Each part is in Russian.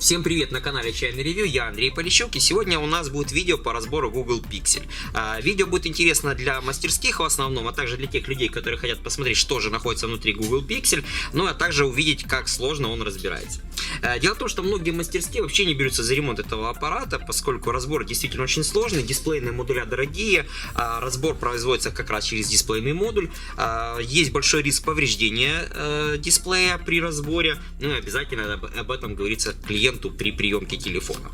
Всем привет, на канале Чайный Ревью, я Андрей Полищук, и сегодня у нас будет видео по разбору Google Pixel. Видео будет интересно для мастерских в основном, а также для тех людей, которые хотят посмотреть, что же находится внутри Google Pixel, ну а также увидеть, как сложно он разбирается. Дело в том, что многие мастерские вообще не берутся за ремонт этого аппарата, поскольку разбор действительно очень сложный, дисплейные модуля дорогие, разбор производится как раз через дисплейный модуль, есть большой риск повреждения дисплея при разборе, ну и обязательно об этом говорится клиенту при приемке телефона.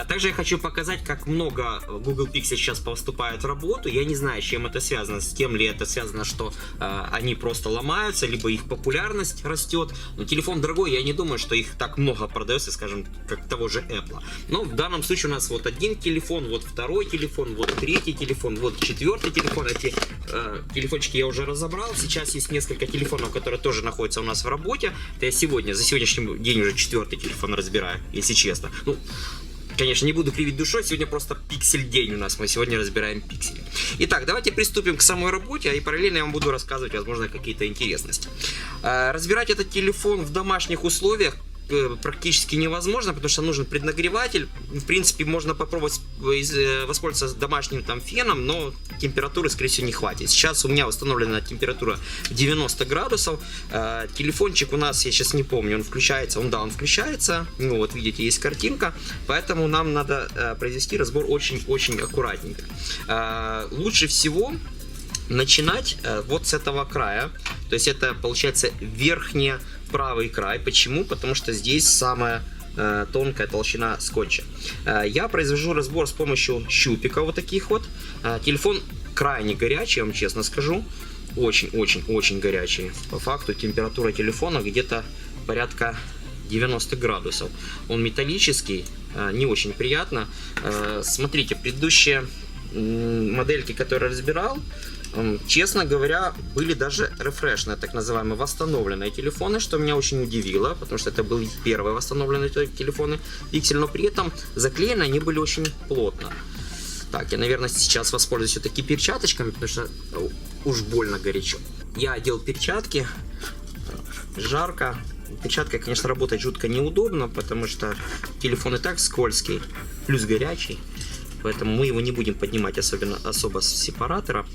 Также я хочу показать, как много Google Pixel сейчас поступает в работу. Я не знаю, с чем это связано, с тем ли это связано, что они просто ломаются, либо их популярность растет. Но телефон дорогой, я не думаю, что их так много продается, скажем, как того же Apple. Но в данном случае у нас вот один телефон, вот второй телефон, вот третий телефон, вот четвертый телефон. Эти телефончики я уже разобрал. Сейчас есть несколько телефонов, которые тоже находятся у нас в работе. Это я сегодня, за сегодняшний день уже четвертый телефон разбираю, если честно. Ну, конечно, не буду кривить душой, сегодня просто пиксель день у нас, мы сегодня разбираем пиксели. Итак, давайте приступим к самой работе, и параллельно я вам буду рассказывать, возможно, какие-то интересности. Разбирать этот телефон в домашних условиях практически невозможно, потому что нужен преднагреватель. В принципе, можно попробовать воспользоваться домашним там феном, но температуры, скорее всего, не хватит. Сейчас у меня установлена температура 90 градусов. Телефончик у нас, я сейчас не помню, он включается, он включается. Ну вот, видите, есть картинка. Поэтому нам надо произвести разбор очень-очень аккуратненько. Лучше всего начинать вот с этого края. То есть это получается верхний правый край. Почему? Потому что здесь самая тонкая толщина скотча. Я произвожу разбор с помощью щупика вот таких вот. Телефон крайне горячий, я вам честно скажу. Очень-очень-очень горячий. По факту температура телефона где-то порядка 90 градусов. Он металлический, не очень приятно. Смотрите, предыдущие модельки, которые разбирал, честно говоря, были даже рефрешные, так называемые восстановленные телефоны, что меня очень удивило, потому что это были первые восстановленные телефоны Pixel, но при этом заклеены они были очень плотно. Так, я, наверное, сейчас воспользуюсь все-таки перчаточками, потому что уж больно горячо. Я одел перчатки, жарко. Перчаткой, конечно, работать жутко неудобно, потому что телефон и так скользкий, плюс горячий. Поэтому мы его не будем поднимать особо с сепаратора.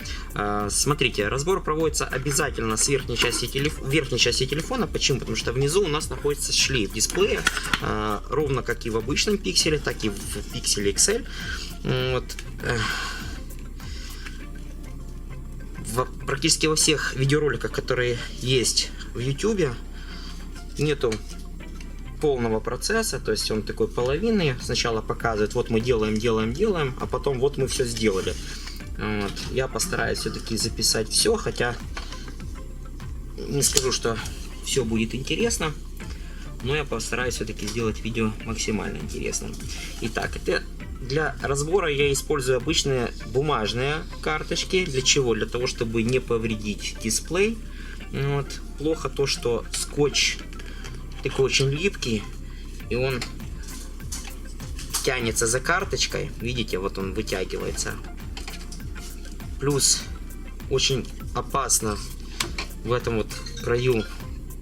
Смотрите, разбор проводится обязательно с верхней части телефона. Почему? Потому что внизу у нас находится шлейф дисплея. Ровно как и в обычном пикселе, так и в пикселе XL. Вот. Практически во всех видеороликах, которые есть в YouTube, нету полного процесса, то есть он такой половинный. Сначала показывает, вот мы делаем, а потом вот мы все сделали. Вот. Я постараюсь все-таки записать все, хотя не скажу, что все будет интересно, но я постараюсь все-таки сделать видео максимально интересным. Итак, это для разбора я использую обычные бумажные карточки. Для чего? Для того, чтобы не повредить дисплей. Вот. Плохо то, что скотч такой очень липкий, и он тянется за карточкой. Видите, вот он вытягивается. Плюс очень опасно в этом вот краю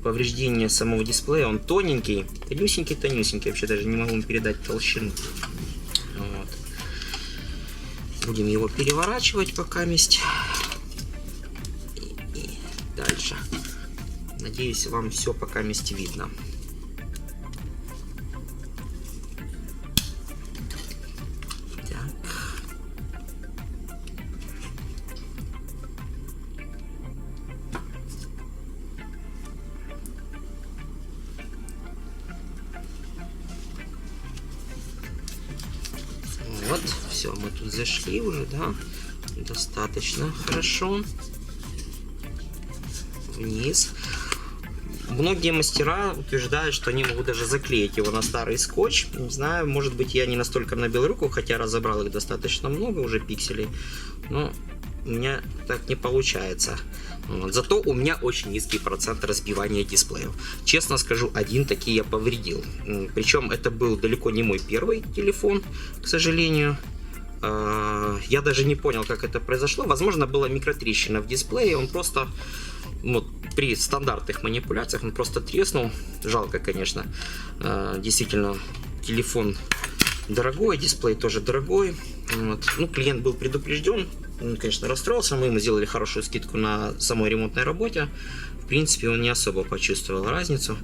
повреждения самого дисплея. Он тоненький, тонюсенький, вообще даже не могу вам передать толщину. Вот. Будем его переворачивать пока месть. И дальше. Надеюсь, вам все пока месть видно. Вот, все, мы тут зашли уже, да, достаточно хорошо. Вниз. Многие мастера утверждают, что они могут даже заклеить его на старый скотч. Не знаю, может быть, я не настолько набил руку, хотя разобрал их достаточно много уже пикселей, но у меня так не получается. Вот. Зато у меня очень низкий процент разбивания дисплеев. Честно скажу, один таки я повредил. Причем это был далеко не мой первый телефон, к сожалению. Я даже не понял, как это произошло. Возможно, была микротрещина в дисплее. Он просто, вот, при стандартных манипуляциях, он просто треснул. Жалко, конечно. Действительно, телефон дорогой, дисплей тоже дорогой. Вот. Ну, клиент был предупрежден, он, конечно, расстроился, мы ему сделали хорошую скидку на самой ремонтной работе. В принципе, он не особо почувствовал разницу.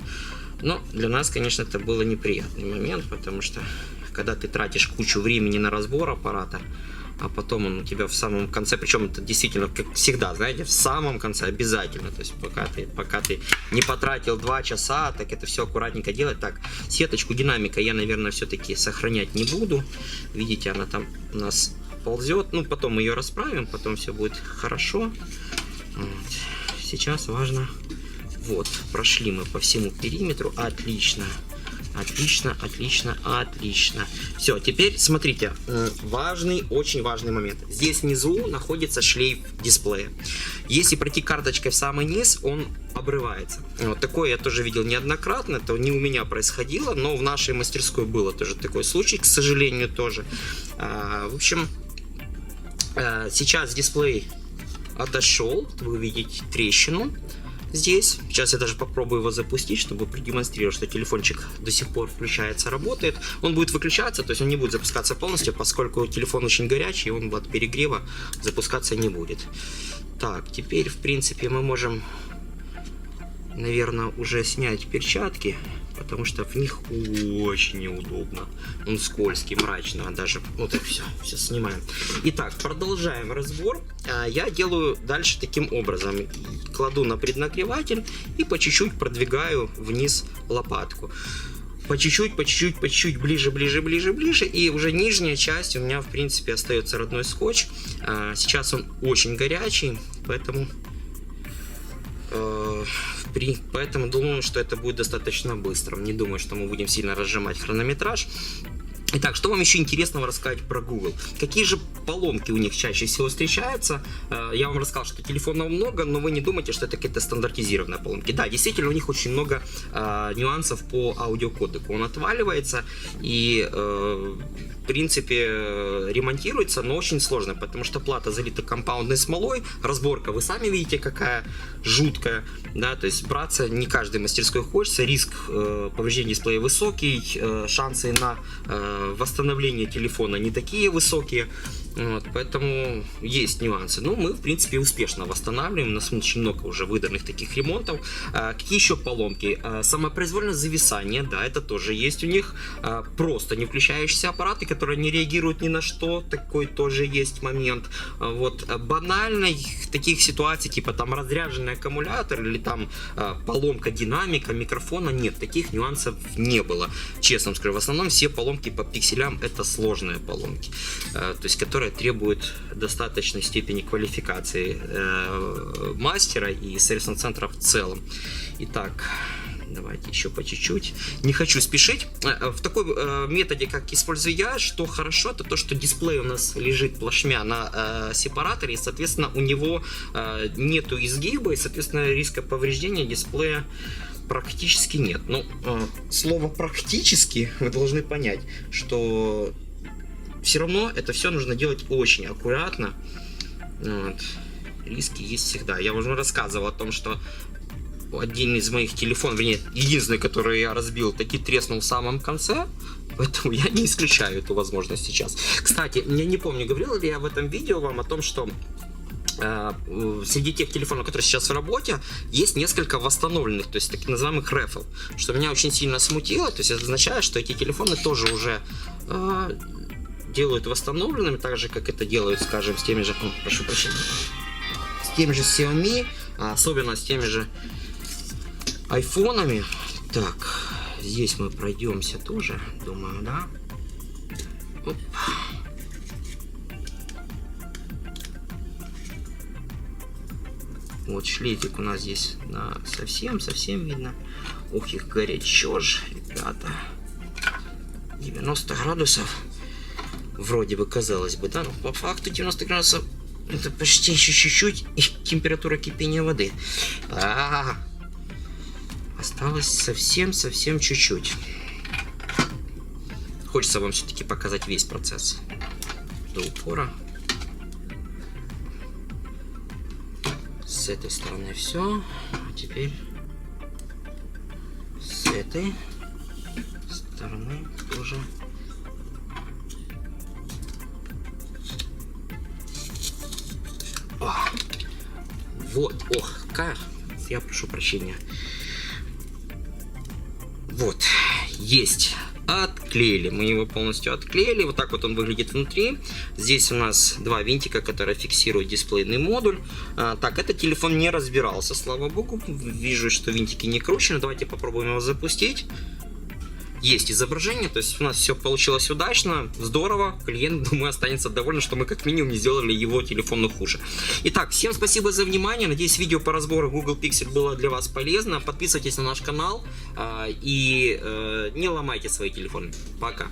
Но для нас, конечно, это был неприятный момент, потому что когда ты тратишь кучу времени на разбор аппарата, а потом он у тебя в самом конце, причем это действительно, как всегда, знаете, в самом конце обязательно, то есть пока ты не потратил 2 часа, так это все аккуратненько делать. Так, сеточку динамика я, наверное, все-таки сохранять не буду, видите, она там у нас ползет, ну, потом мы ее расправим, потом все будет хорошо. Вот. Сейчас важно, вот, прошли мы по всему периметру, отлично. Отлично, отлично, отлично. Все, теперь смотрите, важный, очень важный момент. Здесь внизу находится шлейф дисплея. Если пройти карточкой в самый низ, он обрывается. Вот такое я тоже видел неоднократно. Это не у меня происходило, но в нашей мастерской было тоже такой случай, к сожалению, тоже. В общем, сейчас дисплей отошел, вы видите трещину. Здесь. Сейчас я даже попробую его запустить, чтобы продемонстрировать, что телефончик до сих пор включается, работает. Он будет выключаться, то есть он не будет запускаться полностью, поскольку телефон очень горячий, он от перегрева запускаться не будет. Так, теперь, в принципе, мы можем, наверное, уже снять перчатки, потому что в них очень неудобно. Он скользкий, мрачно, даже вот так все снимаем. Итак, продолжаем разбор. Я делаю дальше таким образом. Кладу на преднагреватель и по чуть-чуть продвигаю вниз лопатку. По чуть-чуть, ближе, и уже нижняя часть у меня, в принципе, остается родной скотч. Сейчас он очень горячий, поэтому думаю, что это будет достаточно быстро. Не думаю, что мы будем сильно разжимать хронометраж. Итак, что вам еще интересного рассказать про Google? Какие же поломки у них чаще всего встречаются? Я вам рассказал, что телефонов много, но вы не думайте, что это какие-то стандартизированные поломки. Да, действительно, у них очень много нюансов по аудиокодеку. Он отваливается и, в принципе, ремонтируется, но очень сложно, потому что плата залита компаундной смолой, разборка, вы сами видите, какая жуткая, да, то есть браться не каждой мастерской хочется, риск повреждения дисплея высокий, шансы на восстановление телефона не такие высокие, вот, поэтому есть нюансы. Но мы, в принципе, успешно восстанавливаем. У нас очень много уже выданных таких ремонтов. Какие еще поломки? Самопроизвольное зависание, да, это тоже есть у них. Просто не включающиеся аппараты, которые не реагируют ни на что, такой тоже есть момент. Вот, банальных таких ситуаций, типа там разряженный аккумулятор или там поломка динамика, микрофона, нет, таких нюансов не было. Честно вам скажу, в основном все поломки по пикселям это сложные поломки, то есть которые требуют достаточной степени квалификации мастера и сервисного центра в целом. Итак, давайте еще по чуть-чуть. Не хочу спешить. В такой методе, как использую я, что хорошо, это то, что дисплей у нас лежит плашмя на сепараторе, и, соответственно, у него нету изгиба, и, соответственно, риска повреждения дисплея практически нет. Но слово «практически» вы должны понять, что все равно это все нужно делать очень аккуратно. Вот. Риски есть всегда. Я уже рассказывал о том, что один из моих телефонов, вернее, единственный, который я разбил, таки треснул в самом конце. Поэтому я не исключаю эту возможность сейчас. Кстати, я не помню, говорил ли я в этом видео вам о том, что среди тех телефонов, которые сейчас в работе, есть несколько восстановленных, то есть так называемых рефл, что меня очень сильно смутило. То есть это означает, что эти телефоны тоже уже делают восстановленными, так же как это делают, скажем, с теми же, прошу прощения, с теми же Xiaomi, особенно с теми же айфонами. Так, здесь мы пройдемся тоже, думаю, да. Оп. Вот шлейфик у нас здесь, да, совсем видно. Ух, их горячо ж, ребята. 90 градусов. Вроде бы, казалось бы, да, но по факту 90 градусов это почти еще чуть-чуть и температура кипения воды. Осталось совсем чуть-чуть. Хочется вам все-таки показать весь процесс до упора. С этой стороны все. А теперь с этой стороны тоже. О, вот, ох, как, я прошу прощения. Вот, есть. Отклеили. Мы его полностью отклеили. Вот так вот он выглядит внутри. Здесь у нас два винтика, которые фиксируют дисплейный модуль. Так, этот телефон не разбирался, слава богу. Вижу, что винтики не кручены. Давайте попробуем его запустить. Есть изображение, то есть у нас все получилось удачно, здорово, клиент, думаю, останется доволен, что мы как минимум не сделали его телефону хуже. Итак, всем спасибо за внимание, надеюсь, видео по разбору Google Pixel было для вас полезно, подписывайтесь на наш канал и не ломайте свои телефоны. Пока!